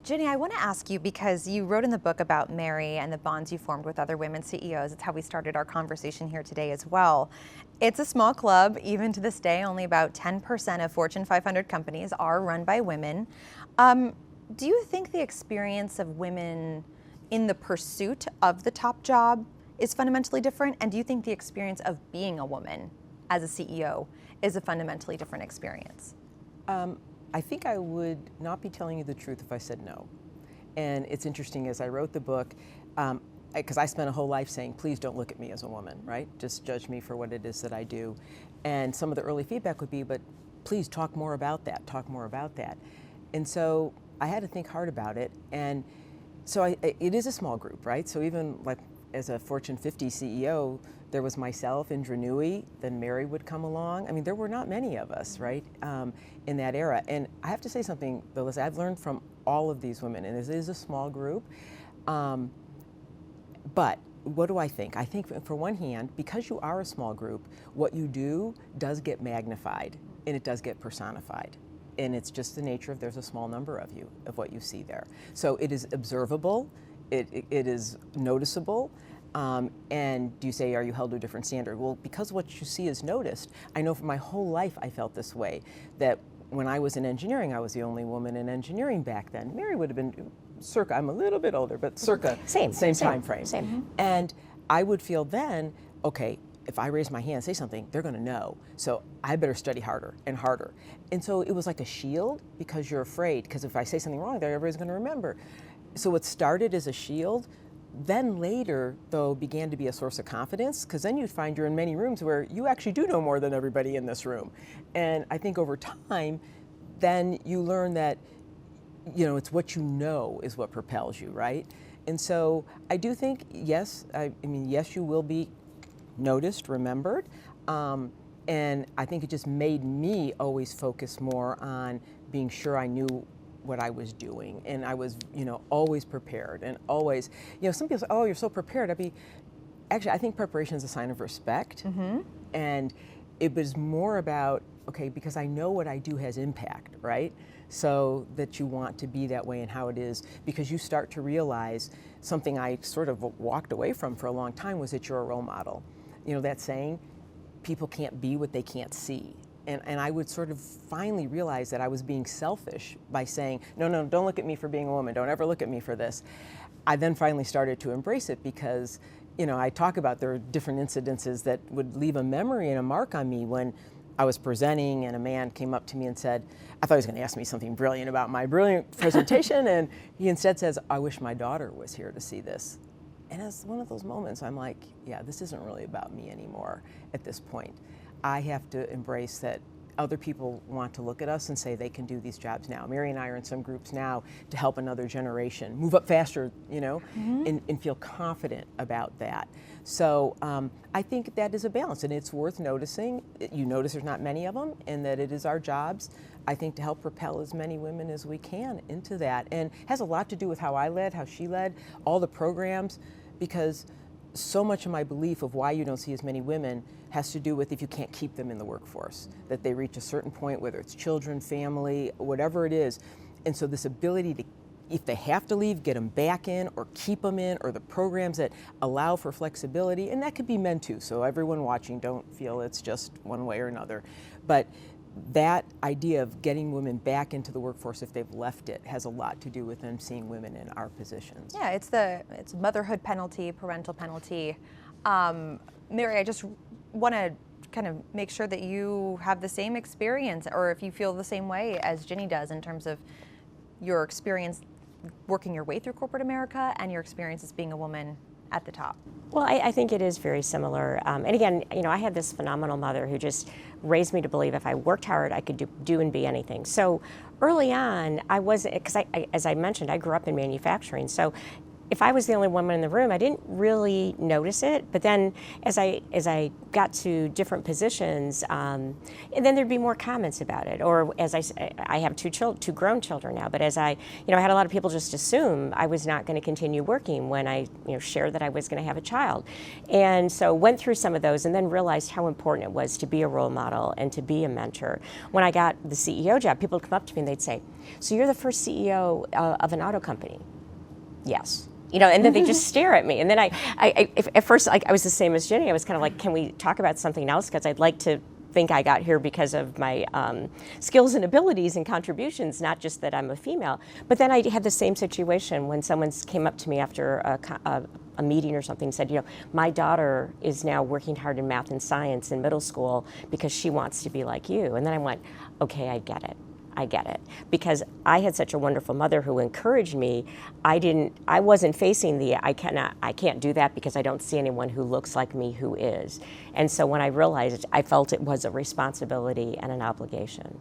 Ginni, I want to ask you, because you wrote in the book about Mary and the bonds you formed with other women CEOs. It's how we started our conversation here today as well. It's a small club. Even to this day, only about 10% of Fortune 500 companies are run by women. Do you think the experience of women in the pursuit of the top job is fundamentally different? And do you think the experience of being a woman as a CEO is a fundamentally different experience? I think I would not be telling you the truth if I said no. And it's interesting, as I wrote the book, because I spent a whole life saying, please don't look at me as a woman, right? Just judge me for what it is that I do. And some of the early feedback would be, but please talk more about that, talk more about that. And so I had to think hard about it. And so it is a small group, right? So even like as a Fortune 50 CEO, there was myself, Indra Nooyi, then Mary would come along. I mean, there were not many of us, right, in that era. And I have to say something, though, Liz, I've learned from all of these women, and it is a small group. But what do I think? I think, for one hand, because you are a small group, what you do does get magnified, and it does get personified. And it's just the nature of there's a small number of you, of what you see there. So it is observable, it is noticeable. And do you say, are you held to a different standard? Well, because what you see is noticed. I know for my whole life I felt this way, that when I was in engineering, I was the only woman in engineering back then. Mary would have been circa, I'm a little bit older, but circa same time frame. Same. And I would feel then, okay, if I raise my hand and say something, they're gonna know. So I better study harder and harder. And so it was like a shield, because you're afraid, because if I say something wrong there, everybody's gonna remember. So it started as a shield, then later, though, began to be a source of confidence, because then you'd find you're in many rooms where you actually do know more than everybody in this room. And I think over time, then you learn that, you know, it's what you know is what propels you, right? And so I do think, yes, I mean, yes, you will be noticed, remembered, and I think it just made me always focus more on being sure I knew what I was doing, and I was, you know, always prepared, and always, you know, some people say, oh, you're so prepared. Actually, I think preparation is a sign of respect, and it was more about, okay, because I know what I do has impact, right? So that you want to be that way, and how it is, because you start to realize something I sort of walked away from for a long time was that you're a role model. You know that saying, people can't be what they can't see. And I would sort of finally realize that I was being selfish by saying, no, don't look at me for being a woman. Don't ever look at me for this. I then finally started to embrace it, because, you know, I talk about there are different incidences that would leave a memory and a mark on me when I was presenting and a man came up to me and said, I thought he was going to ask me something brilliant about my brilliant presentation, and he instead says, I wish my daughter was here to see this. And it's one of those moments I'm like, yeah, this isn't really about me anymore at this point. I have to embrace that other people want to look at us and say they can do these jobs now. Mary and I are in some groups now to help another generation move up faster, you know, and feel confident about that. So I think that is a balance, and it's worth noticing. You notice there's not many of them, and that it is our jobs, I think, to help propel as many women as we can into that. And has a lot to do with how I led, how she led, all the programs, because so much of my belief of why you don't see as many women has to do with if you can't keep them in the workforce, that they reach a certain point, whether it's children, family, whatever it is. And so this ability to, if they have to leave, get them back in or keep them in, or the programs that allow for flexibility, and that could be men too, so everyone watching, don't feel it's just one way or another. But that idea of getting women back into the workforce if they've left it has a lot to do with them seeing women in our positions. Yeah, it's motherhood penalty, parental penalty. Mary, I just want to kind of make sure that you have the same experience, or if you feel the same way as Ginni does, in terms of your experience working your way through corporate America and your experience as being a woman at the top. Well, I think it is very similar. And again, you know, I had this phenomenal mother who just raised me to believe if I worked hard, I could do and be anything. So early on, I wasn't, because as I mentioned, I grew up in manufacturing. So if I was the only woman in the room, I didn't really notice it. But then as I got to different positions, and then there'd be more comments about it. Or as I have two grown children now, but as I had a lot of people just assume I was not going to continue working when I shared that I was going to have a child. And so went through some of those and then realized how important it was to be a role model and to be a mentor. When I got the CEO job, people would come up to me and they'd say, "So you're the first CEO of an auto company?" Yes. And then they just stare at me. And then at first, I was the same as Ginni. I was kind of like, can we talk about something else? Because I'd like to think I got here because of my skills and abilities and contributions, not just that I'm a female. But then I had the same situation when someone came up to me after a meeting or something and said, my daughter is now working hard in math and science in middle school because she wants to be like you. And then I went, okay, I get it. Because I had such a wonderful mother who encouraged me. I wasn't facing I can't do that because I don't see anyone who looks like me who is. And so when I realized it, I felt it was a responsibility and an obligation.